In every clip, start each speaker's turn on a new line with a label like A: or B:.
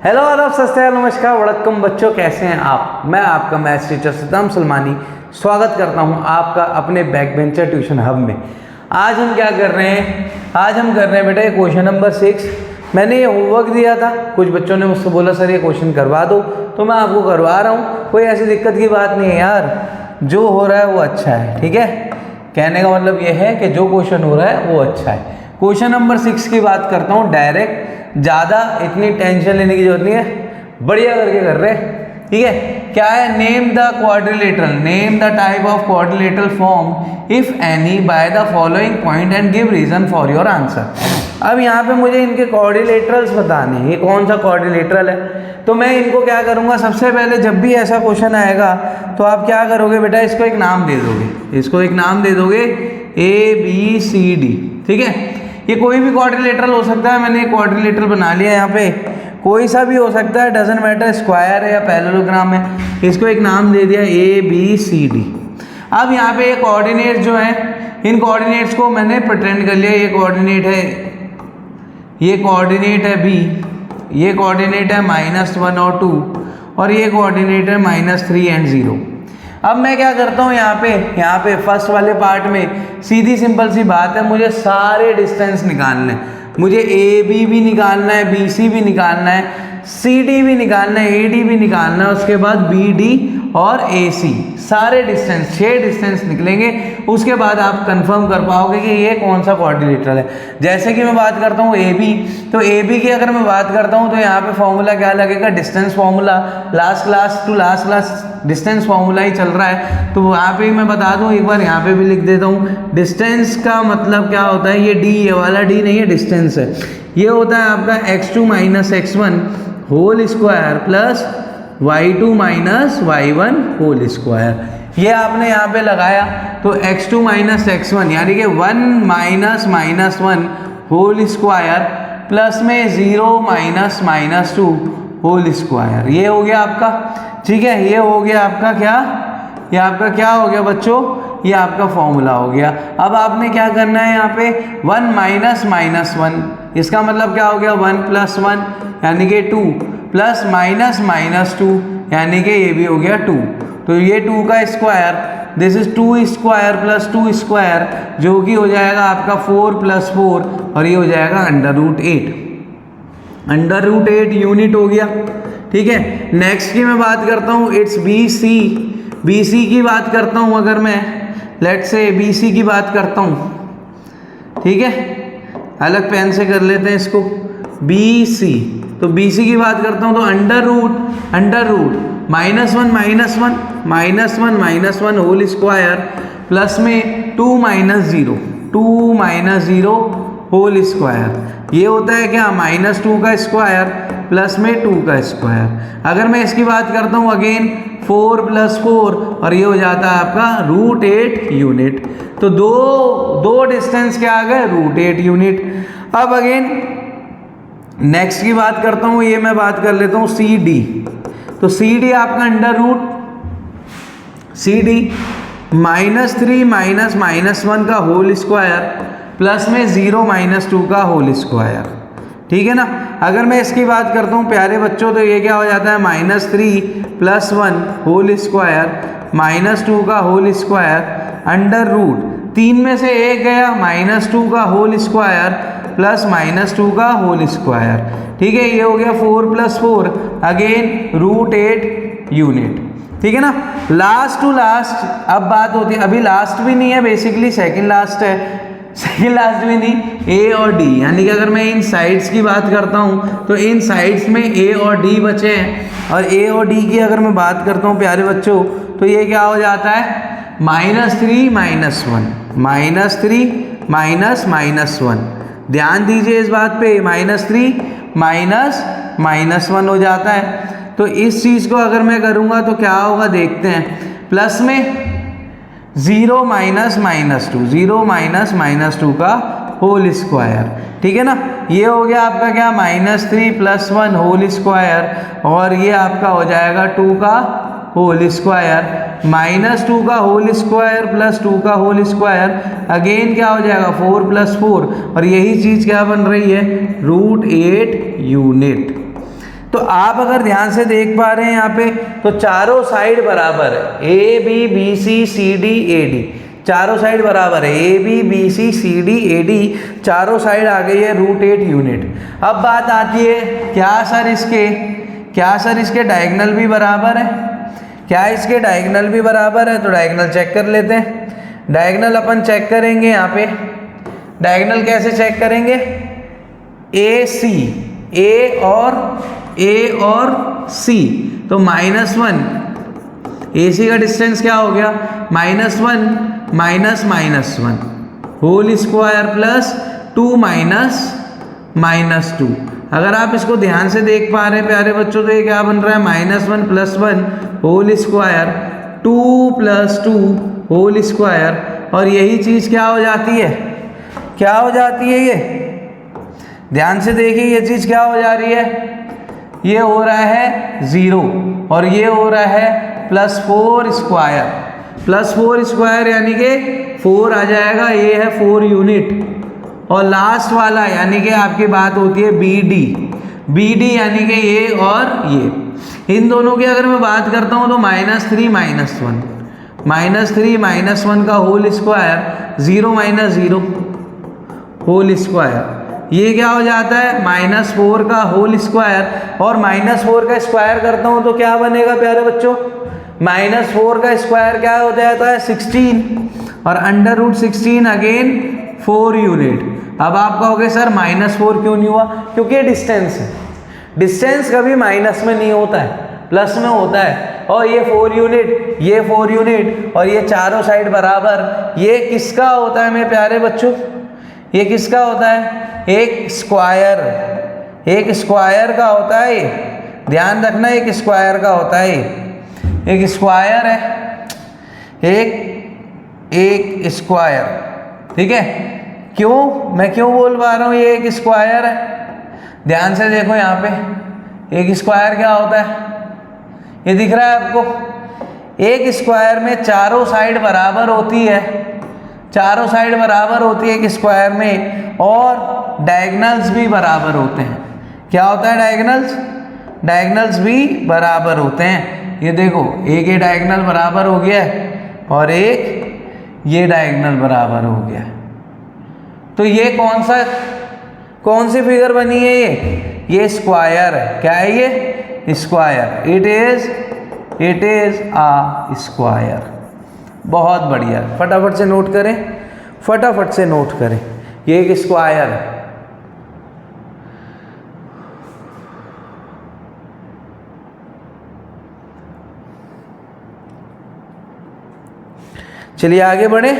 A: Hello आदाब सत नमस्कार वड़क्कम बच्चों, कैसे हैं आप। मैं आपका मैथ्स टीचर सद्दाम सलमानी स्वागत करता हूं आपका अपने बैक बेंचर ट्यूशन हब में। आज हम क्या कर रहे हैं, आज हम कर रहे हैं बेटा क्वेश्चन नंबर 6। मैंने ये होमवर्क दिया था, कुछ बच्चों ने मुझसे बोला सर ये क्वेश्चन करवा दो, तो मैं आपको करवा रहा हूँ। कोई ऐसी दिक्कत की बात नहीं है यार, जो हो रहा है वो अच्छा है, ठीक है। कहने का मतलब ये है कि जो क्वेश्चन हो रहा है वो अच्छा है। क्वेश्चन नंबर 6 की बात करता हूँ डायरेक्ट, ज़्यादा इतनी टेंशन लेने की जरूरत नहीं है, बढ़िया करके कर रहे हैं, ठीक है। क्या है, name the quadrilateral, name the type of quadrilateral form if any by the following point and give reason for your answer. अब यहाँ पे मुझे इनके क्वाड्रिलेटरल्स बताने हैं, ये कौन सा क्वाड्रिलेटरल है। तो मैं इनको क्या करूँगा, सबसे पहले जब भी ऐसा क्वेश्चन आएगा तो आप क्या करोगे बेटा, इसको एक नाम दे दोगे, इसको एक नाम दे दोगे ABCD, ठीक है। ये कोई भी क्वाड्रिलेटरल हो सकता है, मैंने क्वाड्रिलेटरल बना लिया यहाँ पे, कोई सा भी हो सकता है, डजंट मैटर, स्क्वायर है या पैरेललोग्राम है। इसको एक नाम दे दिया ABCD। अब यहाँ पे ये कोऑर्डिनेट जो है, इन कोऑर्डिनेट्स को मैंने प्रिटेंड कर लिया, ये कोऑर्डिनेट है, ये कोऑर्डिनेट है B, ये कोऑर्डिनेट है -1 और 2, और ये कोऑर्डिनेट है -3 एंड 0। अब मैं क्या करता हूँ, यहाँ पे फर्स्ट वाले पार्ट में सीधी सिंपल सी बात है, मुझे सारे डिस्टेंस निकालने हैं। मुझे AB भी निकालना है, BC भी निकालना है, CD भी निकालना है, AD भी निकालना है, उसके बाद BD और AC, सारे डिस्टेंस 6 डिस्टेंस निकलेंगे। उसके बाद आप कंफर्म कर पाओगे कि ये कौन सा क्वाड्रिलेटरल है। जैसे कि मैं बात करता हूँ AB, तो AB की अगर मैं बात करता हूँ तो यहाँ पे फॉर्मूला क्या लगेगा, distance formula, last class to last class distance formula ही चल रहा है। तो वहाँ पे मैं बता दूँ एक बार, यहाँ पे भी लिख देता हूँ। डिस्टेंस का मतलब क्या होता है, ये D, ये वाला D नहीं है, डिस्टेंस है। ये होता है आपका x2 - x1 whole square plus y2 - y1 whole square. ये आपने यहाँ पे लगाया तो x2 - x1 यानी कि 1 - -1 होल स्क्वायर प्लस में 0 - -2 होल स्क्वायर, ये हो गया आपका, ठीक है। ये हो गया आपका क्या, ये आपका क्या हो गया बच्चों, ये आपका फॉर्मूला हो गया। अब आपने क्या करना है, यहाँ पे 1 - -1, इसका मतलब क्या हो गया, 1 + 1 यानी कि 2 प्लस -2 यानी कि ये भी हो गया 2। तो ये 2 का square, this is 2 square plus 2 square, जो कि हो जाएगा आपका 4 + 4, और ये हो जाएगा √8। √8 यूनिट हो गया, ठीक है। नेक्स्ट की मैं बात करता हूँ, इट्स BC की बात करता हूँ। अगर मैं लेट्स से BC की बात करता हूँ, ठीक है, अलग पेन से कर लेते हैं इसको, BC। तो BC की बात करता हूँ तो under root -1 whole square plus में 2 - 0 होल स्क्वायर, ये होता है क्या, -2 का स्क्वायर प्लस में 2 का स्क्वायर। अगर मैं इसकी बात करता हूँ अगेन 4 + 4, और ये हो जाता है आपका √8 यूनिट। तो दो डिस्टेंस क्या आ गए, √8 यूनिट। अब अगेन नेक्स्ट की बात करता हूँ, ये मैं बात कर लेता हूँ CD। तो CD आपका अंडर रूट CD -3 - -1 का होल स्क्वायर प्लस में 0 - 2 का होल स्क्वायर, ठीक है ना। अगर मैं इसकी बात करता हूँ प्यारे बच्चों, तो ये क्या हो जाता है, -3 + 1 होल स्क्वायर -2 का होल स्क्वायर अंडर रूट 3 में से एक गया, -2 का होल स्क्वायर प्लस -2 का होल स्क्वायर, ठीक है। ये हो गया 4 + 4 अगेन √8 यूनिट, ठीक है ना। लास्ट टू लास्ट अब बात होती है, अभी लास्ट भी नहीं है, बेसिकली सेकंड लास्ट है, सेकंड लास्ट भी नहीं, A और D, यानी कि अगर मैं इन साइड्स की बात करता हूँ तो इन साइड्स में A और D बचे हैं। और A और D की अगर मैं बात करता हूँ प्यारे बच्चों, तो ये क्या हो जाता है, -3 - -1, ध्यान दीजिए इस बात पे, -3 -1 हो जाता है। तो इस चीज़ को अगर मैं करूँगा तो क्या होगा देखते हैं, प्लस में 0 - -2 का होल स्क्वायर, ठीक है ना। ये हो गया आपका क्या, -3 + 1 होल स्क्वायर, और ये आपका हो जाएगा 2 का होल स्क्वायर, -2 का होल स्क्वायर प्लस 2 का होल स्क्वायर, अगेन क्या हो जाएगा 4 + 4, और यही चीज़ क्या बन रही है, √8 यूनिट। तो आप अगर ध्यान से देख पा रहे हैं यहाँ पे, तो चारों साइड बराबर है, A B B C C D A D, चारों साइड बराबर है, A B B C C D A D, चारों साइड आ गई है √8 यूनिट। अब बात आती है, क्या सर इसके डायगोनल भी बराबर है? क्या इसके डायगोनल भी बराबर है? तो डायगोनल चेक कर लेते हैं। डायगोनल अपन चेक करेंगे यहाँ पे। डायगोनल कैसे चेक करेंगे? ए सी, ए और सी, तो -1, ए सी का डिस्टेंस क्या हो गया? -1 माइनस -1 होल स्क्वायर प्लस 2 -2। अगर आप इसको ध्यान से देख पा रहे हैं प्यारे बच्चों, तो ये क्या बन रहा है? -1 + 1 होल स्क्वायर 2 + 2 होल स्क्वायर, और यही चीज़ क्या हो जाती है? क्या हो जाती है? ये ध्यान से देखिए, ये चीज़ क्या हो जा रही है? ये हो रहा है 0 और ये हो रहा है +4 स्क्वायर, +4 स्क्वायर यानी कि 4 आ जाएगा, ये है 4 यूनिट। और लास्ट वाला यानी कि आपकी बात होती है BD यानी कि ये और ये, इन दोनों की अगर मैं बात करता हूँ तो -3 -1 -1 का होल स्क्वायर, 0 - 0 होल स्क्वायर, ये क्या हो जाता है? -4 का होल स्क्वायर, और -4 का स्क्वायर करता हूँ तो क्या बनेगा प्यारे बच्चों? -4 का स्क्वायर क्या हो जाता है? 16, और √16 अगेन 4 यूनिट। अब आप कहोगे सर -4 क्यों नहीं हुआ? क्योंकि ये डिस्टेंस है, डिस्टेंस कभी माइनस में नहीं होता है, प्लस में होता है। और ये 4 यूनिट, ये 4 यूनिट, और ये चारों साइड बराबर, ये किसका होता है मेरे प्यारे बच्चों? ये किसका होता है? एक स्क्वायर का होता है ये, ध्यान रखना, एक स्क्वायर का होता है ये, एक स्क्वायर है, एक स्क्वायर, ठीक है? क्यों, मैं क्यों बोल पा रहा हूँ ये एक स्क्वायर है? ध्यान से देखो यहाँ पे, एक स्क्वायर क्या होता है? ये दिख रहा है आपको? एक स्क्वायर में चारों साइड बराबर होती है, चारों साइड बराबर होती है एक स्क्वायर में, और डायगोनल्स भी बराबर होते हैं। क्या होता है? डायगोनल्स भी बराबर होते हैं। ये देखो, एक ये डायगोनल बराबर हो गया है और एक ये डायगोनल बराबर हो गया है। तो ये कौन सी फिगर बनी है? ये स्क्वायर है। क्या है ये? Square. It is a square. बहुत बढ़िया, फटाफट से नोट करें, फटाफट से नोट करें, ये एक स्क्वायर है। चलिए आगे बढ़े,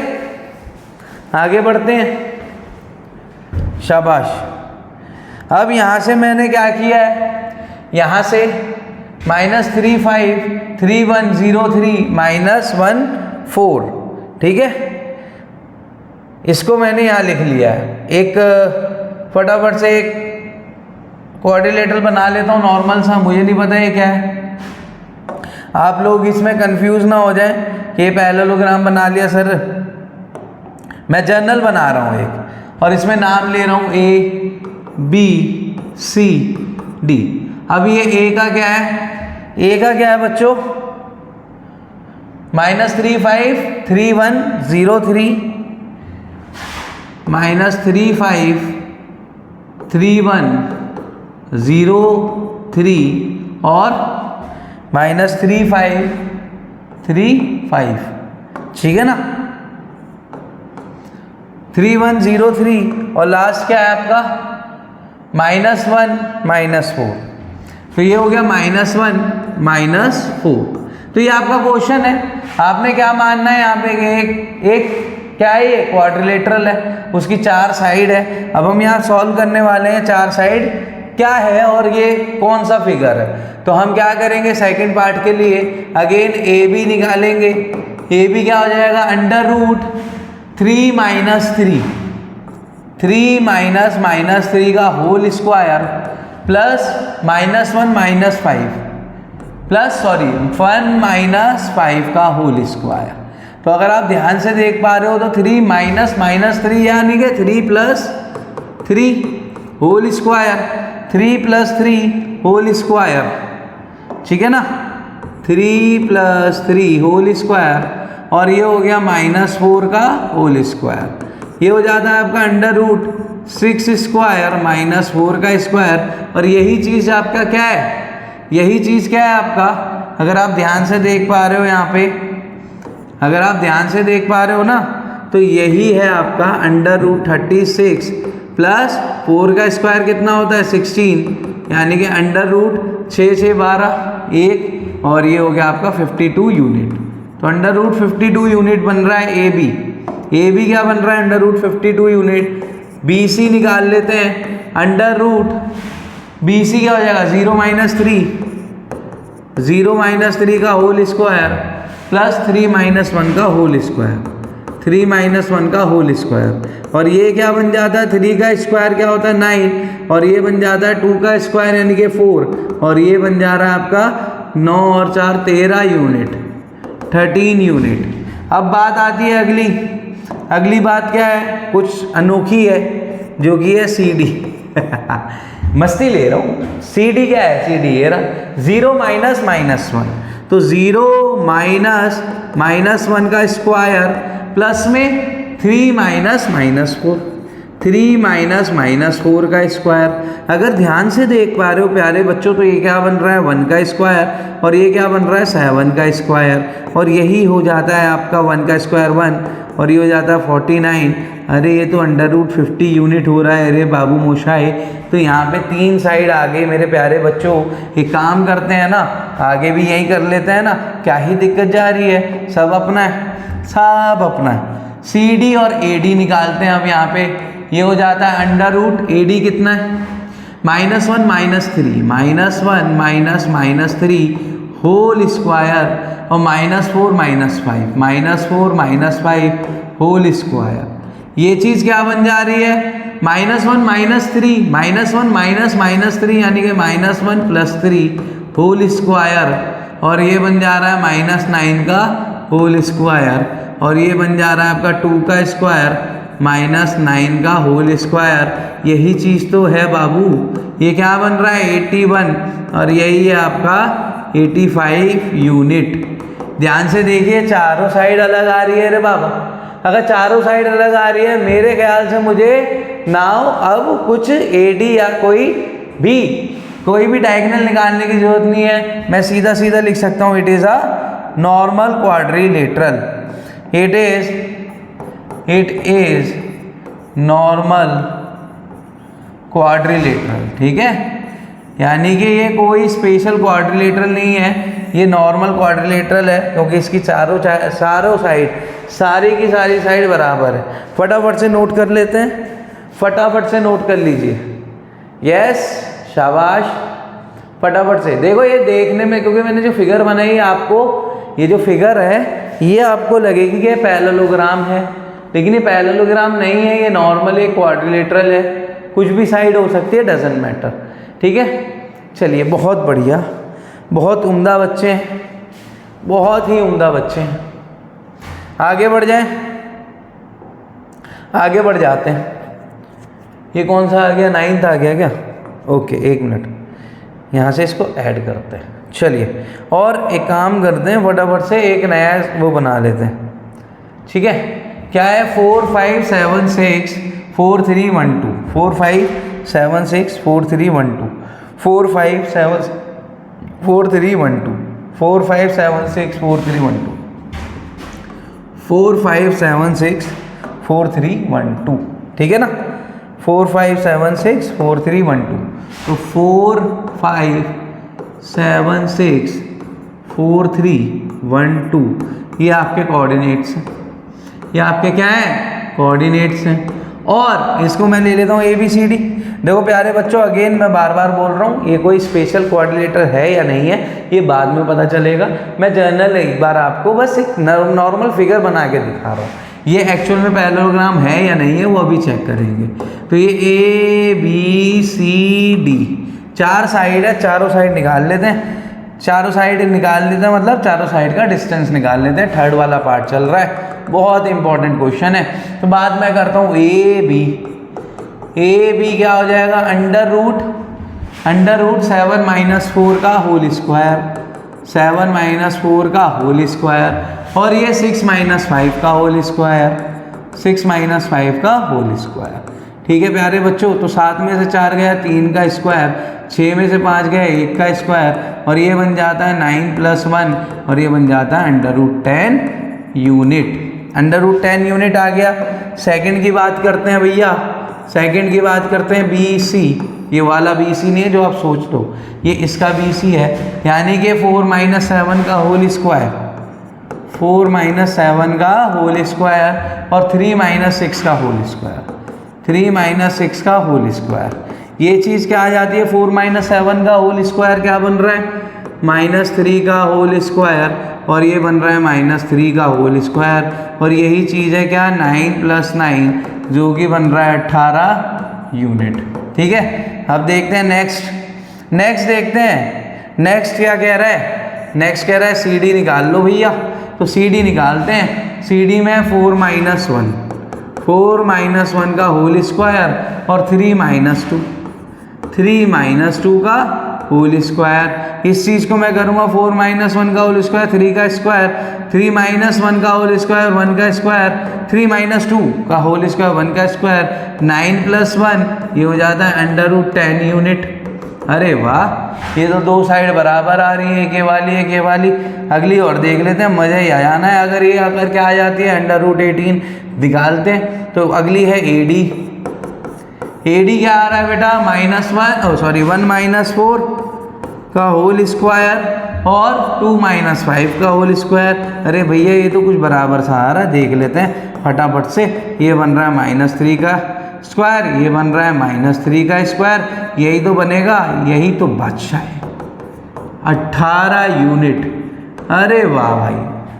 A: आगे बढ़ते हैं। शाबाश। अब यहाँ से मैंने क्या किया है? यहाँ से -353103 -14, ठीक है? इसको मैंने यहाँ लिख लिया है। एक फटाफट से एक क्वाड्रिलेटरल बना लेता हूँ नॉर्मल सा, मुझे नहीं पता ये क्या है, आप लोग इसमें कंफ्यूज ना हो जाए कि ये पैरेललोग्राम बना लिया सर। मैं जनरल बना रहा हूँ एक, और इसमें नाम ले रहा हूँ ABCD। अब ये A का क्या है? A का क्या है बच्चों? -353103 -353103 और -3535, ठीक है ना? 3103 और लास्ट क्या है आपका? -1 -4। तो ये हो गया -1 -4। तो ये आपका क्वेश्चन है, आपने क्या मानना है यहाँ पे? एक क्या है? ये क्वाड्रिलेटरल है, उसकी 4 साइड है। अब हम यहाँ सॉल्व करने वाले हैं 4 साइड क्या है और ये कौन सा फिगर है। तो हम क्या करेंगे? सेकंड पार्ट के लिए अगेन AB निकालेंगे। AB क्या हो जाएगा? √3 -3 का होल स्क्वायर प्लस -1 -5 प्लस 1 -5 का होल स्क्वायर। तो अगर आप ध्यान से देख पा रहे हो तो 3 -3 यानी कि 3 + 3 होल स्क्वायर, 3 + 3 होल स्क्वायर, ठीक है ना, 3 + 3 होल स्क्वायर, और ये हो गया -4 का होल स्क्वायर। ये हो जाता है आपका √6 स्क्वायर -4 का स्क्वायर। और यही चीज़ आपका क्या है, यही चीज़ क्या है आपका, अगर आप ध्यान से देख पा रहे हो यहाँ पे, अगर आप ध्यान से देख पा रहे हो ना, तो यही है आपका √36 + 4 का स्क्वायर कितना होता है 16, यानी कि √6 से 12 1, और ये हो गया आपका 52 यूनिट। तो √52 यूनिट बन रहा है ए बी क्या बन रहा है √52 यूनिट। बी सी निकाल लेते हैं, बी सी क्या हो जाएगा 0 - 3 का होल स्क्वायर + 3 - 1 का होल स्क्वायर, 3 - 1 का होल स्क्वायर। और ये क्या बन जाता है, 3 का स्क्वायर क्या होता है 9, और ये बन जाता है 2 का स्क्वायर यानी कि 4, और ये बन जा रहा है आपका 9 और 4 13 यूनिट, 13 यूनिट। अब बात आती है अगली बात क्या है, कुछ अनोखी है, जो कि है सी डी मस्ती ले रहा हूँ। सी डी क्या है, सी डी ये रहा 0 - -1, तो 0 - -1 का स्क्वायर प्लस में 3 - -4, 3 - -4 का स्क्वायर। अगर ध्यान से देख पा रहे हो प्यारे बच्चों, तो ये क्या बन रहा है 1 का स्क्वायर, और ये क्या बन रहा है 7 का स्क्वायर, और यही हो जाता है आपका 1 का स्क्वायर 1, और ये हो जाता है 49। अरे ये तो √50 यूनिट हो रहा है, अरे बाबू मोशाए। तो यहाँ पे 3 साइड आ गए मेरे प्यारे बच्चों। एक काम करते हैं ना, आगे भी यही कर लेते हैं ना, क्या ही दिक्कत जा रही है, सब अपना है, सब अपना है। सी डी और ए डी निकालते हैं अब यहाँ पे। ये हो जाता है √AD कितना है -1 - 3 -1 - -3 होल स्क्वायर, और -4 - 5 होल स्क्वायर। ये चीज़ क्या बन जा रही है -1 - 3 -1 - -3 यानी कि -1 + 3 होल स्क्वायर, और ये बन जा रहा है -9 का होल स्क्वायर, और ये बन जा रहा है आपका 2 का स्क्वायर -9 का होल स्क्वायर। यही चीज़ तो है बाबू। ये क्या बन रहा है 81, और यही है आपका 85 यूनिट। ध्यान से देखिए, चारों साइड अलग आ रही है रे बाबा। अगर चारों साइड अलग आ रही है, मेरे ख्याल से मुझे नाउ अब कुछ एडी या कोई भी डायगोनल निकालने की जरूरत नहीं है। मैं सीधा सीधा लिख सकता हूँ, it is a normal quadrilateral, it is normal quadrilateral, ठीक है। यानी कि ये कोई स्पेशल क्वाड्रिलेटरल नहीं है, ये नॉर्मल क्वाड्रिलेटरल है, क्योंकि इसकी सारी की सारी साइड बराबर है। फटाफट से नोट कर लेते हैं, फटाफट से नोट कर लीजिए। यस, शाबाश, फटाफट से देखो। ये देखने में, क्योंकि मैंने जो फिगर बनाई है आपको, ये जो फिगर है ये आपको लगेगी कि पैरेललोग्राम है, लेकिन ये पैरेललोग्राम नहीं है, ये नॉर्मल एक क्वाड्रिलेटरल है। कुछ भी साइड हो सकती है, डजंट मैटर, ठीक है। चलिए, बहुत बढ़िया, बहुत उम्दा बच्चे हैं, बहुत ही उम्दा बच्चे हैं। आगे बढ़ जाएं, आगे बढ़ जाते हैं। ये कौन सा आ गया, 9th आ गया क्या? ओके, 1 मिनट, यहाँ से इसको ऐड करते हैं। चलिए, और एक काम करते हैं, फटाफट से एक नया वो बना लेते हैं, ठीक है। क्या है 4 5 7 6 4 3 1 2 4 5 7 6 4 3 1 2 4 5 7 4 3 1 2 4 5 7 6 4 3 1 2 4 5 7 6 4 3 1 2, ठीक है ना। 4 5 7 6 4 3 1 2, तो 4 5 7 6 4 3 1 2 ये आपके कोऑर्डिनेट्स हैं, ये आपके क्या हैं, कोऑर्डिनेट्स हैं। और इसको मैं ले लेता हूँ ABCD। देखो प्यारे बच्चों, अगेन मैं बार बार बोल रहा हूँ, ये कोई स्पेशल कोऑर्डिनेटर है या नहीं है, ये बाद में पता चलेगा। मैं जनरल एक बार आपको बस एक नॉर्मल फिगर बना के दिखा रहा हूँ। ये एक्चुअल में पैरेललोग्राम है या नहीं है, वो अभी चेक करेंगे। तो ये ABCD 4 साइड है, चारों साइड निकाल लेते हैं, चारों साइड निकाल लेते हैं, मतलब चारों साइड का डिस्टेंस निकाल लेते हैं। थर्ड वाला पार्ट चल रहा है, बहुत इंपॉर्टेंट क्वेश्चन है। तो बाद में करता हूँ AB क्या हो जाएगा, 7 माइनस 4 का होल स्क्वायर, 7 माइनस 4 का होल स्क्वायर, और ये 6 माइनस 5 का होल स्क्वायर, 6 माइनस 5 का होल स्क्वायर। ठीक है प्यारे बच्चों, तो 7 में से 4 गया 3 का स्क्वायर, 6 में से 5 गया 1 का स्क्वायर, और ये बन जाता है 9 प्लस 1, और ये बन जाता है √10 यूनिट। √10 यूनिट आ गया। सेकंड की बात करते हैं भैया, सेकंड की बात करते हैं BC। ये वाला BC नहीं है जो आप सोच लो, ये इसका BC है, यानी कि 4 माइनस 7 का होल स्क्वायर, 4 माइनस 7 का होल स्क्वायर, और 3 माइनस 6 का होल स्क्वायर, 3 माइनस 6 का होल स्क्वायर। ये चीज़ क्या आ जाती है, 4 माइनस 7 का होल स्क्वायर क्या बन रहा है, -3 का होल स्क्वायर, और ये बन रहा है -3 का होल स्क्वायर, और यही चीज़ है क्या 9 प्लस 9 जो कि बन रहा है 18 यूनिट। ठीक है, अब देखते हैं नेक्स्ट देखते हैं नेक्स्ट क्या कह रहा है। नेक्स्ट कह रहा है CD निकाल लो भैया, तो CD निकालते हैं। CD में 4 माइनस 1, 4 माइनस 1 का होल स्क्वायर, और 3 माइनस 2, 3 माइनस 2 का होल स्क्वायर। इस चीज़ को मैं करूँगा 4 माइनस 1 का होल स्क्वायर, 3 का स्क्वायर, 3 माइनस 1 का होल स्क्वायर 1 का स्क्वायर, 3 माइनस 2 का होल स्क्वायर 1 का स्क्वायर, 9 प्लस 1 ये हो जाता है √10 यूनिट। अरे वाह, ये तो दो साइड बराबर आ रही है, एक ये वाली। अगली और देख लेते हैं, मज़ा ही आ जाना है। अगर ये आकर क्या आ जाती है √18 निकालते हैं, तो अगली है AD। AD क्या आ रहा है बेटा, -1 माइनस 4 का होल स्क्वायर, और 2 माइनस 5 का होल स्क्वायर। अरे भैया ये तो कुछ बराबर सा आ रहा है, देख लेते हैं फटाफट से। ये बन रहा है -3 का स्क्वायर, ये बन रहा है -3 का स्क्वायर, यही तो बनेगा, यही तो बादशाह है, 18 यूनिट। अरे वाह भाई,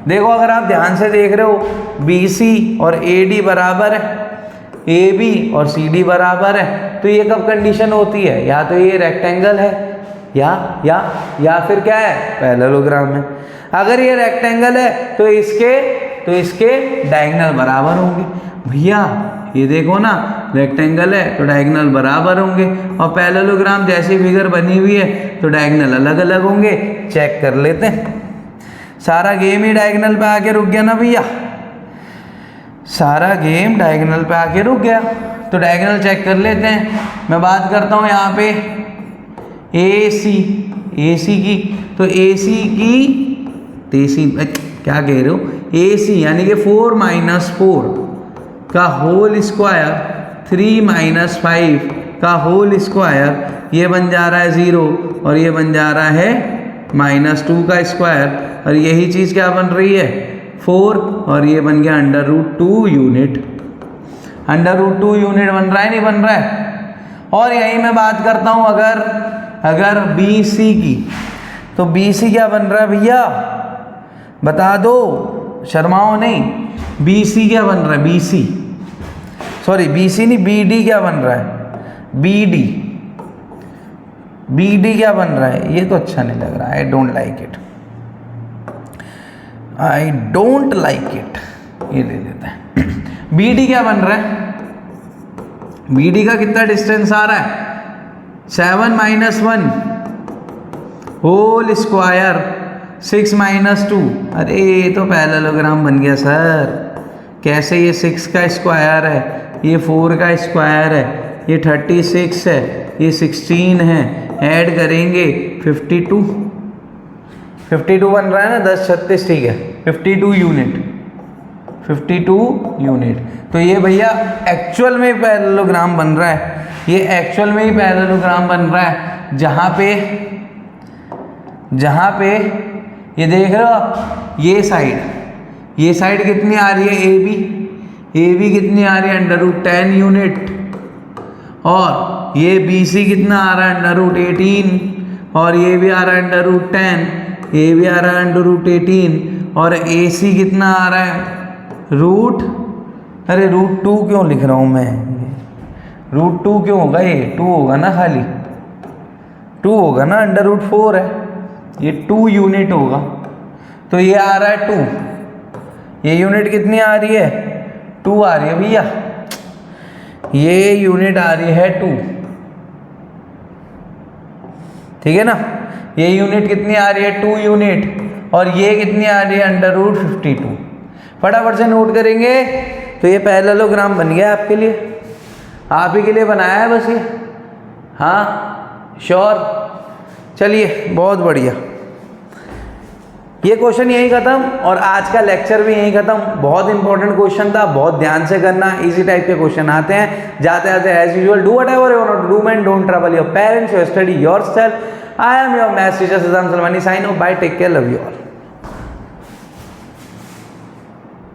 A: देखो अगर आप ध्यान से देख रहे हो, BC और AD बराबर है, AB और CD बराबर है, तो ये कब कंडीशन होती है, या तो ये रेक्टेंगल है या फिर क्या है, पैरेललोग्राम है। अगर ये रेक्टेंगल है तो इसके डायगोनल बराबर होंगे। भैया ये देखो ना, रेक्टेंगल है तो डायगोनल बराबर होंगे, और पैरेललोग्राम जैसी फिगर बनी हुई है तो डायगोनल अलग अलग होंगे। चेक कर लेते हैं। सारा गेम ही डायगोनल पे आके रुक गया ना भैया, सारा गेम डायगोनल पे आके रुक गया। तो डायगोनल चेक कर लेते हैं। मैं बात करता हूँ यहाँ पे AC की, तो AC क्या कह रहे हो, AC यानी कि 4 माइनस 4 का होल स्क्वायर, 3 माइनस 5 का होल स्क्वायर, ये बन जा रहा है 0, और ये बन जा रहा है -2 का स्क्वायर, और यही चीज़ क्या बन रही है 4, और ये बन गया √2 यूनिट। √2 यूनिट बन रहा है, नहीं बन रहा है। और यही मैं बात करता हूँ अगर BC की, तो BC क्या बन रहा है भैया, बता दो, शर्माओ नहीं। BC क्या बन रहा है, BC नहीं, BD क्या बन रहा है, BD क्या बन रहा है, ये तो अच्छा नहीं लग रहा, आई डोंट लाइक इट, ये ले लेते हैं। BD क्या बन रहा है, BD का कितना डिस्टेंस आ रहा है, 7 माइनस 1 होल स्क्वायर, 6 माइनस 2। अरे ये तो पैरेललोग्राम बन गया सर। कैसे, ये 6 का स्क्वायर है, ये 4 का स्क्वायर है, ये 36 है, ये 16 है, ऐड करेंगे 52 बन रहा है ना, 10 36, ठीक है, 52 यूनिट। तो ये भैया एक्चुअल में पैरेललोग्राम बन रहा है, ये एक्चुअल में ही पैरेललोग्राम बन रहा है, जहाँ पे ये देख रहे हो आप, ये साइड कितनी आ रही है, AB कितनी आ रही है, √10 यूनिट, और ये BC कितना आ रहा है, √18, और ये भी आ रहा है √10, ये भी आ रहा है √18, और AC कितना आ रहा है, √2 क्यों लिख रहा हूँ मैं, √2 क्यों होगा, ये 2 होगा ना, खाली 2 होगा ना, √4 है, ये 2 यूनिट होगा। तो ये आ रहा है 2, ये यूनिट कितनी आ रही है, 2 आ रही है भैया, ये यूनिट आ रही है 2। ठीक है ना। ये यूनिट कितनी आ रही है 2 यूनिट, और ये कितनी आ रही है √52। फटाफट से नोट करेंगे। तो ये पैरेललोग्राम बन गया आपके लिए, आप ही के लिए बनाया है बस ये। हाँ श्योर, चलिए बहुत बढ़िया। ये क्वेश्चन यही खत्म और आज का लेक्चर भी यही खत्म। बहुत इंपॉर्टेंट क्वेश्चन था, बहुत ध्यान से करना, इजी टाइप के क्वेश्चन आते हैं। जाते जाते as usual do whatever you want to do man, don't trouble your parents, your study yourself. I am your maths teacher Siddhant Salmani, sign off, bye, take care, love you all.